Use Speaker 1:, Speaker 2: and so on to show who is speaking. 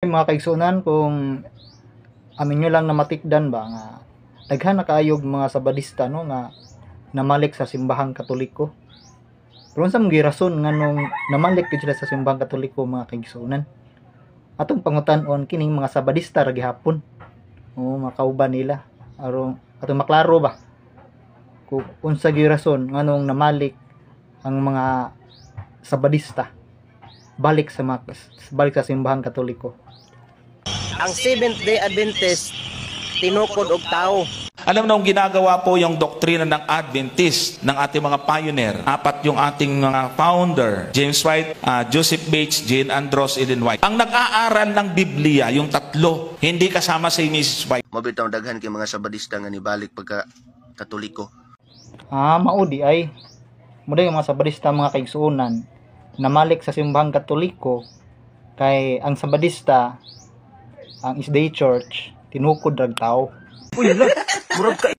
Speaker 1: mga kaigsunan, kung amin nyo lang na matikdan ba nga daghan na kaayog mga sabadista no nga namalik sa simbahang Katoliko. Pero unsa man girason nganong namalik gid sila sa simbahang Katoliko mga kaigsunan? Atong pangutan-on kining mga sabadista ra gihapon. O makauban nila aron atong maklaro ba kung unsa girason nganong namalik ang mga sabadista balik sa simbahang Katoliko.
Speaker 2: Ang Seventh-day Adventist tinukod og tao.
Speaker 3: Alam na ginagawa po yung doktrina ng Adventist ng ating mga pioneer. Apat yung ating mga founder, James White, Joseph Bates, Jane Andros, Ellen White. Ang nag-aaral ng Biblia, yung tatlo, hindi kasama si Mrs. White.
Speaker 4: Mabitaw daghan kay mga sabadista nga nibalik pagka Katoliko.
Speaker 1: Maudi ay muna yung mga sabadista mga kaigsunan namalik sa simbahang Katoliko kay ang sabadista ang Isday Church tinukod rag tao.
Speaker 2: Uy, murag ka